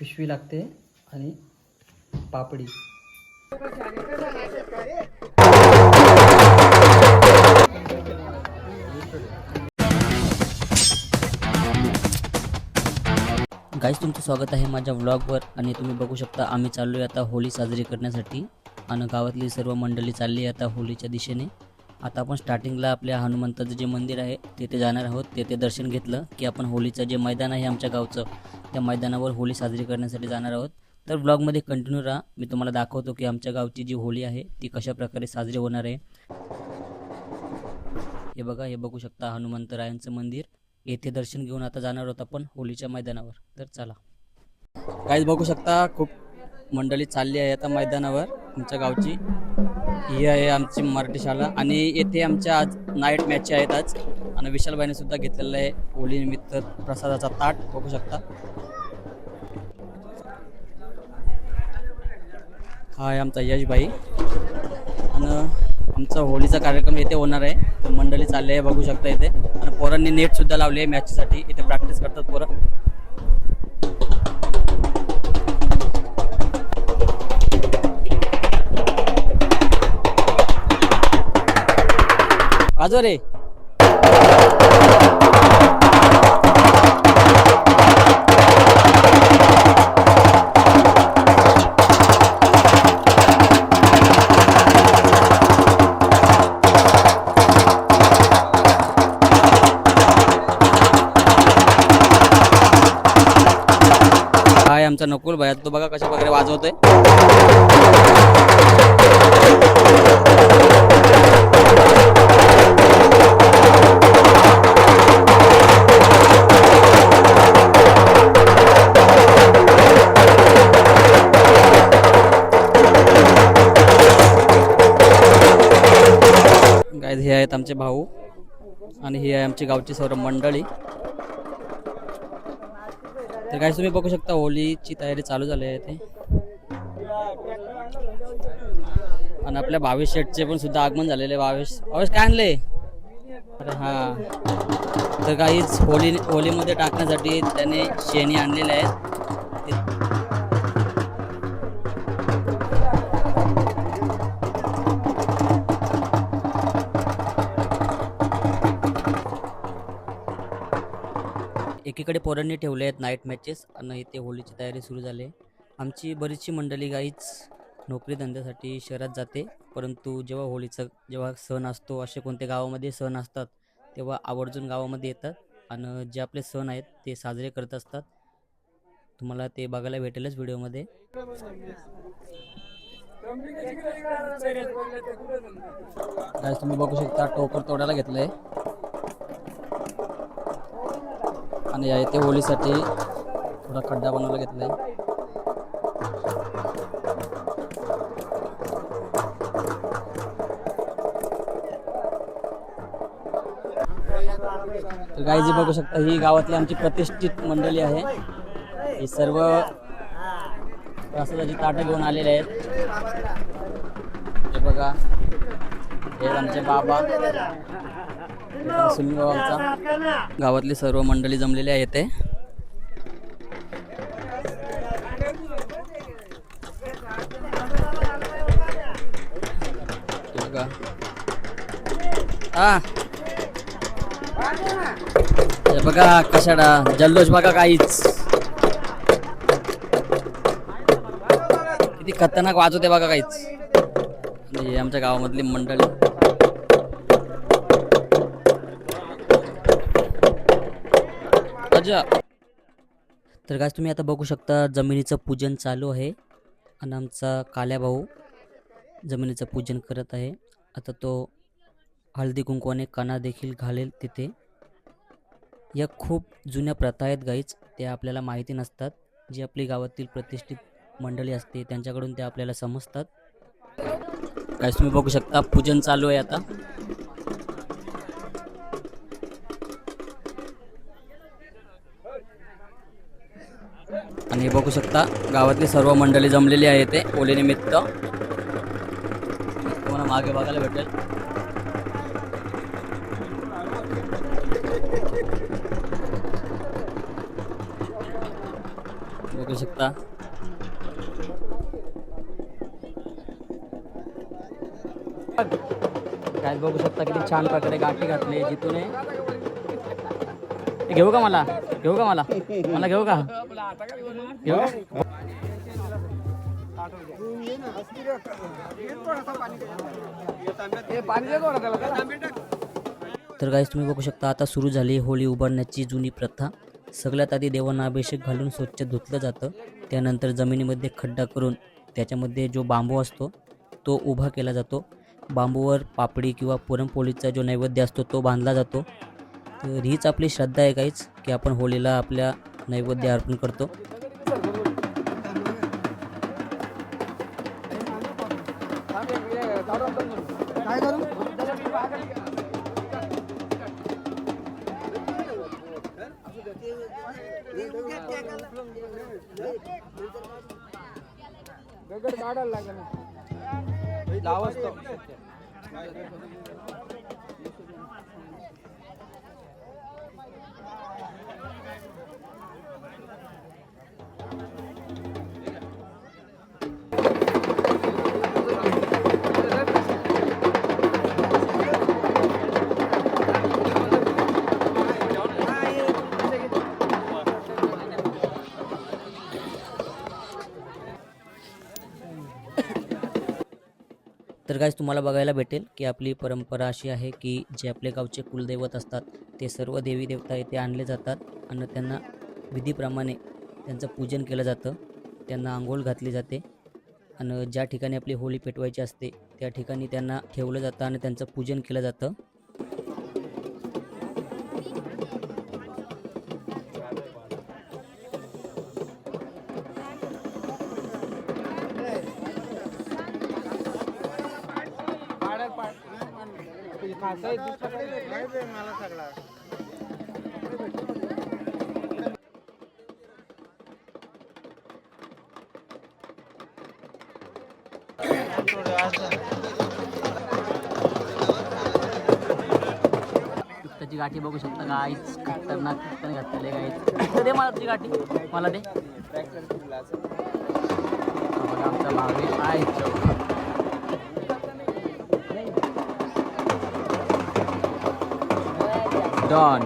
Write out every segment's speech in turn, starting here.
पिशवी लागते आणि पापडी. गाईस, तुमचं स्वागत आहे माझ्या व्लॉगवर. आणि तुम्ही बघू शकता आम्ही चाललो आहे आता होळी साजरी करण्यासाठी. आणि गावातली सर्व मंडळी चालली आहे आता होळीच्या दिशेने. आता आपण स्टार्टिंगला आपल्या हनुमंताचं जे मंदिर आहे तिथे जाणार आहोत. तेथे दर्शन घेतलं की आपण होळीचं जे मैदान आहे आमच्या गावचं, त्या मैदानावर होळी साजरी करण्यासाठी जाणार आहोत. तर ब्लॉगमध्ये कंटिन्यू राहा. मी तुम्हाला दाखवतो की आमच्या गावची जी होळी आहे ती कशा प्रकारे साजरी होणार आहे. हे बघा, हे बघू शकता हनुमंतरायांचं मंदिर. येथे दर्शन घेऊन आता जाणार आहोत आपण होळीच्या मैदानावर. तर चला. काहीच बघू शकता खूप मंडळी चालली आहे आता मैदानावर आमच्या गावची. ही आहे आमची मराठी शाळा आणि येथे आमच्या आज नाईट मॅच आहेत आज. आणि विशालबाईने सुद्धा घेतलेलं आहे होळीनिमित्त प्रसादाचा ताट. बघू शकता हा आहे आमचा यशबाई. आणि आमचा होळीचा कार्यक्रम येथे होणार आहे. तर मंडळी चालले आहे बघू शकता इथे. आणि पोरांनी नेट सुद्धा लावले आहे मॅचसाठी. इथे प्रॅक्टिस करतात पोरं. आजो रे हाय आमचा नकुल भाई. तो बघा कशा प्रकारे वाजवतोय. गाईज, हे आहेत आमचे भाऊ आणि ही आहे आमची गावची सर्व मंडळी. तर गाईज, तुम्ही बघू शकता होळीची तयारी चालू झाली आहे ते. आणि आपल्या भावेश शेटचे पण सुद्धा आगमन झालेले. भावेश काय आणले? अरे हा, तर काहीच होळीमध्ये टाकण्यासाठी त्याने शेणी आणलेले आहेत. एकीकडे पोरांनी ठेवले आहेत नाईट मॅचेस आणि इथे होळीची तयारी सुरू झाली आहे. आमची बरीचशी मंडळी गाईच नोकरी धंद्यासाठी शहरात जाते. परंतु जेव्हा सण असतो, असे कोणते गावामध्ये सण असतात, तेव्हा आवर्जून गावामध्ये येतात आणि जे आपले सण आहेत ते साजरे करत असतात. तुम्हाला ते बघायला भेटेलच व्हिडिओमध्ये. गाईस, तुम्ही बघू शकता टोकर तोडायला घेतलंय. आणि इथे होळीसाठी थोडा खड्डा बनवायला घेतलाय. तर गाईज बघू शकता ही गावातली आमची प्रतिष्ठित मंडळी आहे. ही सर्व प्रसादाची ताटं घेऊन आलेले आहेत. हे बघा, हे आमचे बाबा सुनीलबाबांचा. गावातली सर्व मंडळी जमलेली आहे इथे. बघा हा, हे बघा कशाला जल्लोष बघा. काहीच किती खतरनाक वाजवते बघा काहीच. आणि आमच्या गावामधली मंडळी. तर गाईस, तुम्ही आता बघू शकता जमिनीचं पूजन चालू आहे आणि आमचा काल्या भाऊ जमिनीचं पूजन करत आहे. आता तो हळदी कुंकवाने काना देखील घालेल तिथे. या खूप जुन्या प्रथा आहेत गाईच, त्या आपल्याला माहिती नसतात. जी आपली गावातील प्रतिष्ठित मंडळी असते त्यांच्याकडून त्या आपल्याला समजतात. गाईस, तुम्ही बघू शकता पूजन चालू आहे आता. आणि बघू शकता गावातली सर्व मंडळी जमलेली आहे ते होळीनिमित्त. तुम्हाला मागे बघायला भेटेल. बघू शकता काय बघू शकता किती छान प्रकारे गाठी घातले जिथून घेऊ का मला घेऊ का मला मला घेऊ का घेऊ का तर गाईस तुम्ही बघू शकता आता सुरू झाली होळी उभारण्याची जुनी प्रथा. सगळ्यात आधी देवांना अभिषेक घालून स्वच्छ धुतलं जातं. त्यानंतर जमिनीमध्ये खड्डा करून त्याच्यामध्ये जो बांबू असतो तो उभा केला जातो. बांबूवर पापडी किंवा पुरणपोळीचा जो नैवेद्य असतो तो बांधला जातो. तर हीच आपली श्रद्धा आहे गाईस की आपण होळीला आपल्या नैवेद्य अर्पण करतो. तर गाईस तुम्हाला बघायला भेटेल की आपली परंपरा अशी आहे की जे आपले गावचे कुलदैवत असतात ते सर्व देवी देवता इथे आणले जातात आणि त्यांना विधीप्रमाणे त्यांचं पूजन केलं जातं. त्यांना आंघोळ घातली जाते आणि ज्या ठिकाणी आपली होळी पेटवायची असते त्या ठिकाणी त्यांना ठेवलं जातं आणि त्यांचं पूजन केलं जातं. त्याची गाठी बघू शकता गाईच खतरनाक खतरनाक घातलेले गाईच. दे मला तुझी गाठी मला दे. बघा आमचा भावे आहे डॉन.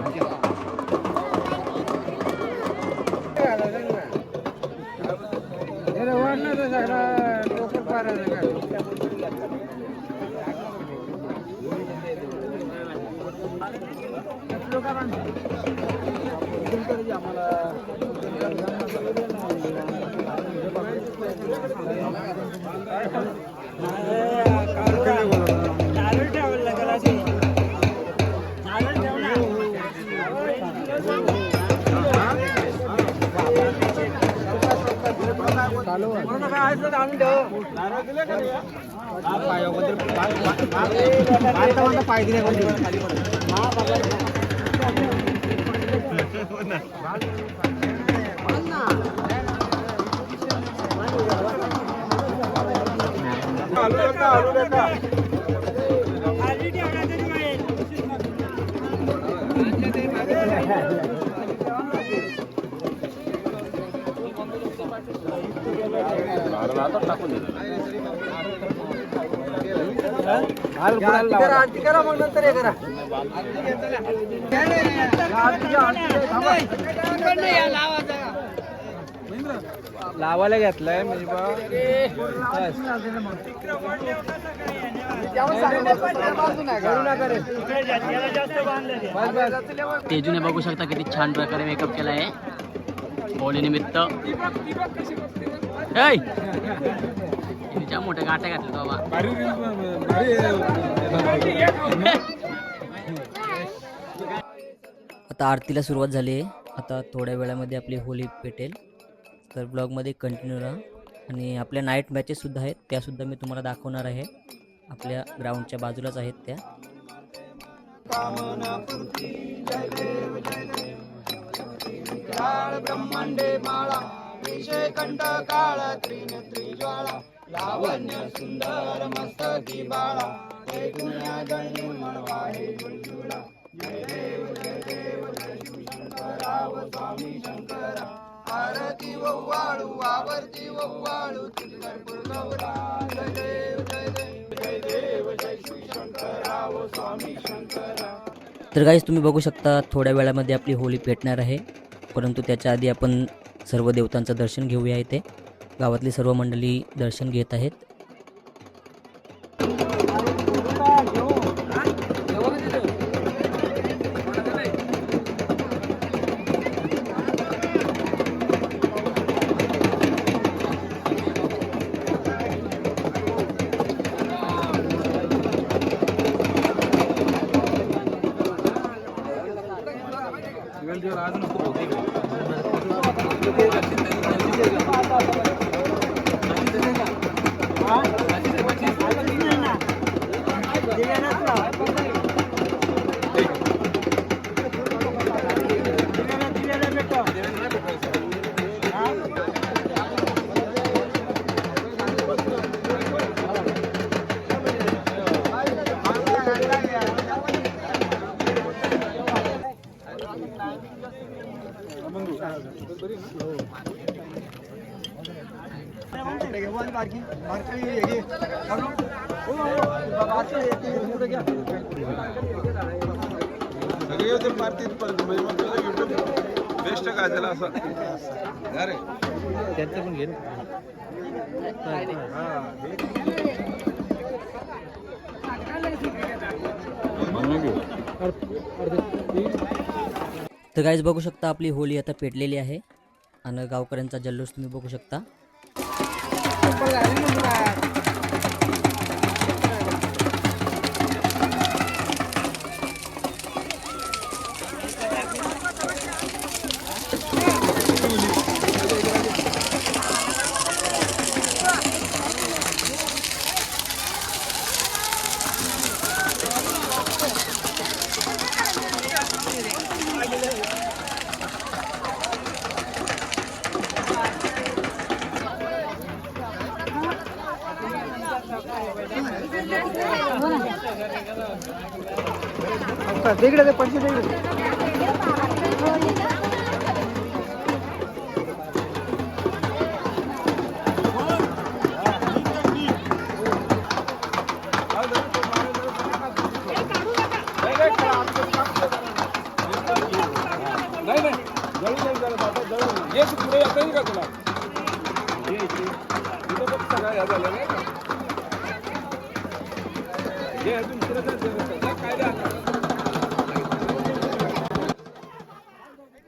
लावायला घेतलाय म्हणजे तेजूने बघू शकता किती छान प्रकारे मेकअप केला आहे होळी निमित्त. ज्या मोठ्या गाठ्या घातल्या बाबा. आता आरतीला सुरुवात झाली आहे. आता थोड्या वेळामध्ये आपली होळी पेटेल. तर ब्लॉगमध्ये कंटिन्यू राहा. आणि आपल्या नाईट मॅचेस सुद्धा आहेत त्यासुद्धा मी तुम्हाला दाखवणार आहे. आपल्या ग्राउंडच्या बाजूलाच आहेत त्या. ब्रह्मांडे माळा विषय कंठ काळ त्रिनेत्री ज्वाळा लावण्य सुंदर मस्तकी बाळा हे दुनिया जणू मनवाहे जुळजुळा. जय देव जय देव जय शिव शंकरा व स्वामी शंकरा आरती वव्वाळू आवर्ती वव्वाळू पंढरपूर गौरा जय देव जय देव जय देव जय श्री शंकराव स्वामी शंकरा. तर गाईज तुम्ही बघू शकता थोड्या वेळामध्ये आपली होळी पेटणार आहे, परंतु त्याच्या आधी आपण सर्व देवतांचं दर्शन घेऊया. इथे गावातली सर्व मंडळी दर्शन घेत आहेत. सगळे होते मारतीत पण बेस्ट काय त्याला असं अरे त्यांचं पण घे. तर गाईज बघू शकता आपली होळी आता पेटलेली आहे आणि गावकऱ्यांचा जल्लोष तुम्ही बघू शकता.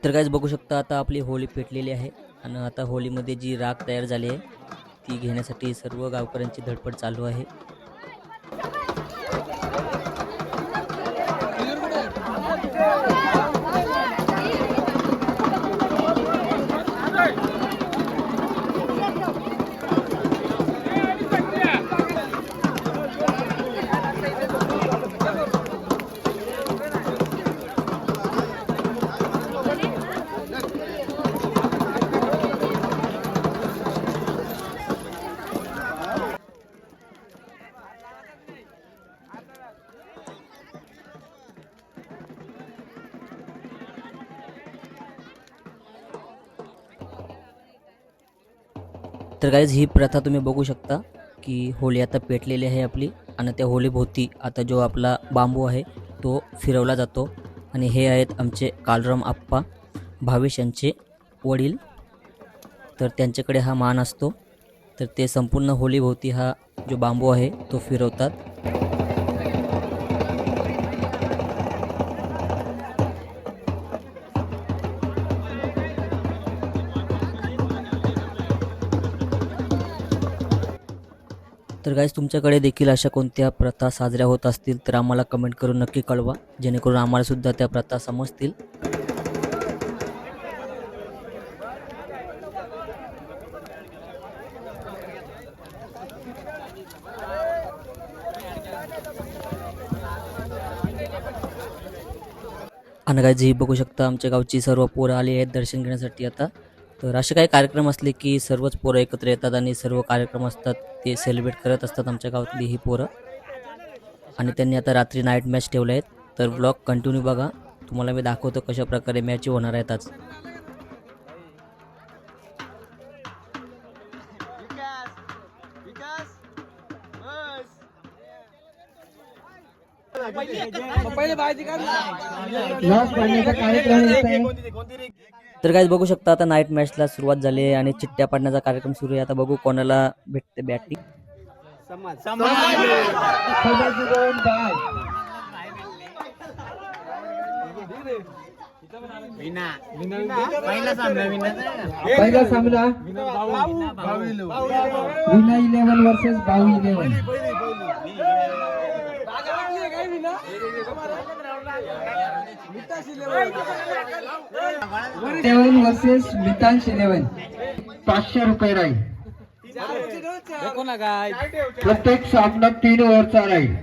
तर गाईज बघू शकता आता आपली होळी पेटलेली आहे आणि आता होळीमध्ये जी राख तयार झाली आहे ती घेण्यासाठी सर्व गावकऱ्यांची धडपड चालू आहे. तर गाईज ही प्रथा तुम्ही बघू शकता की होळी आता पेटलेली आहे आपली आणि त्या होळीभोवती आता जो आपला बांबू आहे तो फिरवला जातो. आणि हे आहेत आमचे कालराम आप्पा भावेश यांचे वडील, तर त्यांच्याकडे हा मान असतो, तर ते संपूर्ण होळीभोवती हा जो बांबू आहे तो फिरवतात. तर गाईज तुमच्याकडे देखील अशा कोणत्या प्रथा साजऱ्या होत असतील तर आम्हाला कमेंट करून नक्की कळवा, जेणेकरून आम्हाला सुद्धा त्या प्रथा समजतील. आणि गाईज ही बघू शकता आमच्या गावची सर्व पोरं आली आहेत दर्शन घेण्यासाठी आता. तर असे काही कार्यक्रम असले की सर्वच पोरं एकत्र येतात आणि सर्व कार्यक्रम असतात ते सेलिब्रेट करत असतात आमच्या गावातली ही पोरं. आणि त्यांनी आता रात्री नाईट मॅच ठेवले आहेत, तर ब्लॉग कंटिन्यू बघा, तुम्हाला मी दाखवतो कशा प्रकारे मॅच होणार आहेत आज. लॉस पाडण्याचा कार्यक्रम येत आहे. तर काय बघू शकता आता नाईट मॅचला सुरुवात झाली आहे आणि चिट्ट्या पाडण्याचा कार्यक्रम सुरू आहे. आता बघू कोणाला भेटते बॅटिंग. सदाची दोन बाय. पहिला सामना विना 11 वर्सेस बावी 11. वर्सेस मितांश 11. 500 रुपये राहील. प्रत्येक सामना 3 ओव्हरचा राहील.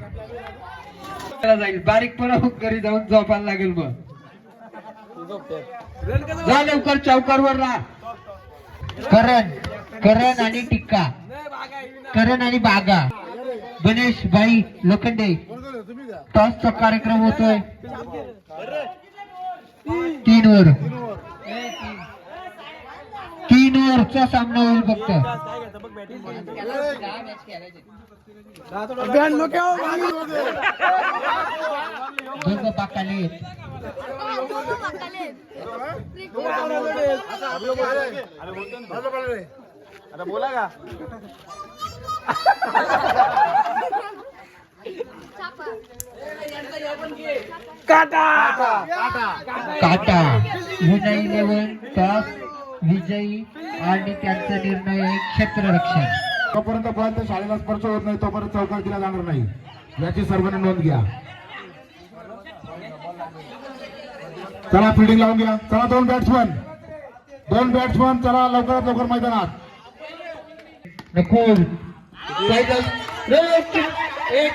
जाईल बारीकपणा घरी जाऊन झोपायला लागेल. मग जा लवकर चौकारवर राहा. करण आणि टिक्का, करण आणि बागा. गणेश भाई लोखंडे. टॉसचा कार्यक्रम होतोय. 3 ओव्हरचा सामना होईल फक्त. दोघं बाकाले. बोला का काटा विना 11 टॉस विजयी आणि त्यांचा निर्णय आहे क्षेत्ररक्षण. तोपर्यंत पर्यंत शाळेला स्पर्श होत नाही तोपर्यंत चौकार दिला जाणार नाही, याची सर्वांनी नोंद घ्या. चला फिल्डिंग लावून घ्या. चला दोन बॅट्समन चला लवकरात लवकर मैदानात. नको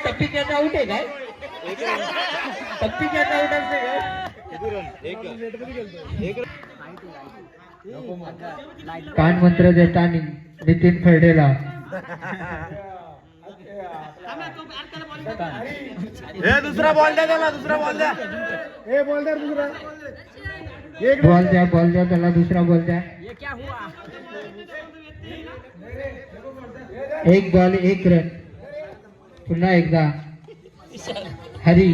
टप्पी कॅच आउट आहे काय? टप्पी कॅच आउट असते काय? कान मंत्र देताना नितीन फळडेला. दुसरा बॉल द्या त्याला. बॉल द्या त्याला. दुसरा बॉल द्या. 1 बॉल 1 रन. पुन्हा एकदा हरी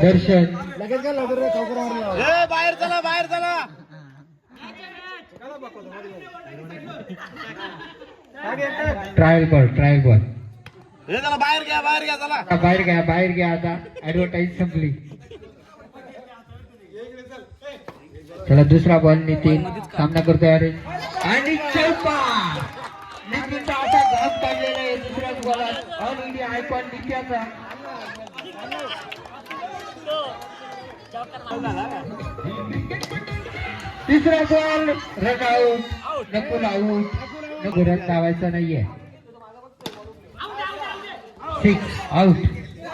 दर्शन. बाहेर चला. ट्रायल बॉल चला बाहेर घ्या चला. बाहेर घ्या आता. ऍडव्हर्टाईज संपली. चला दुसरा बॉल नितीन सामना करतोय. अरे आणि चौका. नितीनचा असा घाम काढलेला आहे दुसऱ्याच बॉलात. ऑल इंडिया आयकॉन नित्याचा. तिसरा ball run out. Nakul out. Run लावायचा नाहीये. 6 आउट.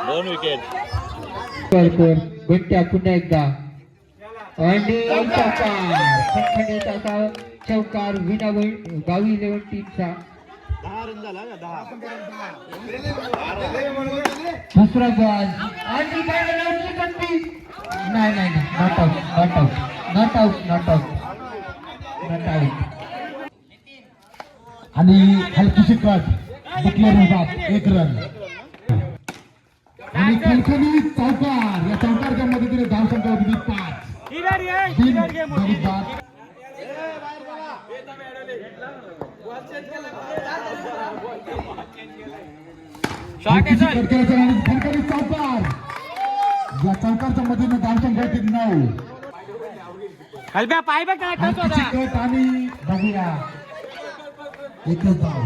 2 विकेट. घंट्या पुन्हा एकदा आणि चौकार. खणखणीत असा चौकार विना बावी 11 टीमचा. 10 रन झाला. 10. दुसरा बॉल आणि नाही नॉट आउट. आणि हलकीशी कट डिक्लेअर होतात. 1 रन आणि खणखणीत चौकार. या चौकारच्या मदतीने धावसंख्या होती 5. खणखणीत चौकार. या चौकारच्या मदतीने धावसंख्या होती 9. हलकीशी कट आणि बघूया एकच धाव.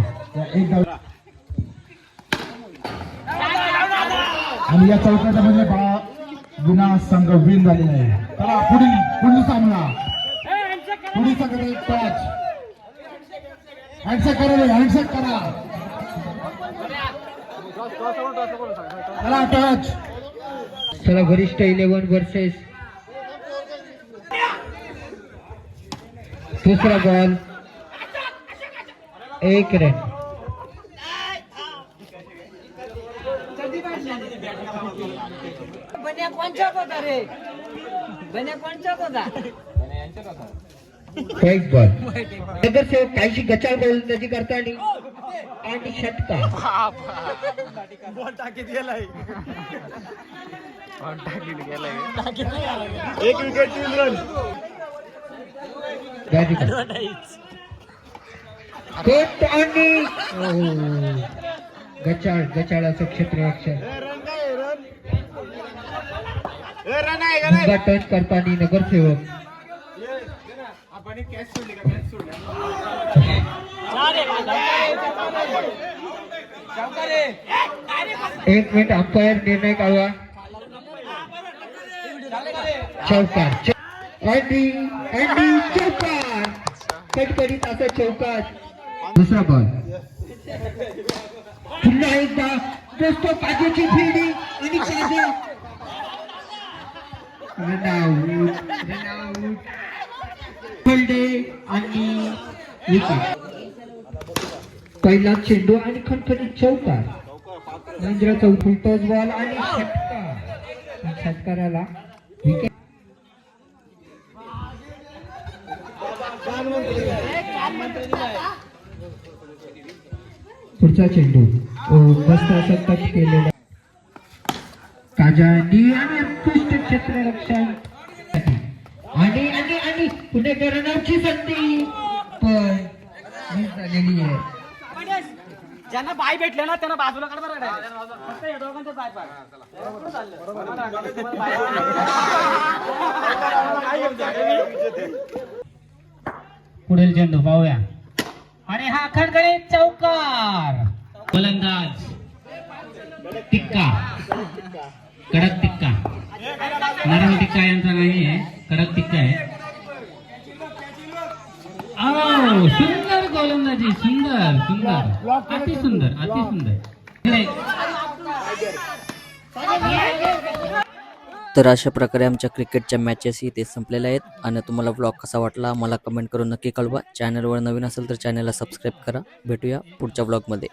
एक धाव आणि या चौकाच्या मध्ये गुन्हा संघ विन झालेला आहे. चला पुढील सामना. पुढील संघ टच. हँडशेक करा. चला टच. चला वरिष्ठ 11 वर्सेस. दुसरा बॉल 1 रन. एक बॉल. नगरसेवक काहीशी गचाळ गोलंदाजी करताना आणि षटकार. एक विकेट 3 रन. कोट आणि गचाळाचं क्षेत्ररक्षण टच करताना नगरसेवक एक मिनिट अंपायर निर्णय काढवा. चौकार आणि चौकार कटकरीत असं चौकार. दुसरा बॉल पुन्हा एकदा दोस्तो काजूची फिल्डिंग आणि काजू रनआउट फुलडे आणि विकेट. पहिला चेंडू आणि खणखणीत चौकार. महेंद्र चौफुलटोस बॉल आणि षटकार. षटकाराला विकेट. पुढचा चेंडू मस्त असं टच केलेला. काजानी आणि उत्कृष्ट क्षेत्ररक्षण आणि आणि आणि पुणेकरांची संधी पण मिस झालेली आहे. ज्यांना बाय भेटले ना त्यांना बाजूला काढ बरं फक्त या दोघांचे बाय पाड. पुढील चेंडू पाहूया आणि हा खणखणीत चौकार. गोलंदाज टिक्का, कडक टिक्का, नरम टिक्का यांचा नाही आहे, कडक टिक्का आहे. सुंदर गोलंदाजी, सुंदर सुंदर, अति सुंदर, अति सुंदर. तर अशा प्रकारे आमच्या क्रिकेटच्या मॅचेस इथे संपलेल्या आहेत. आणि तुम्हाला व्लॉग कसा वाटला मला कमेंट करून नक्की कळवा. चॅनलवर नवीन असेल तर चॅनलला सबस्क्राईब करा. भेटूया पुढच्या व्लॉगमध्ये.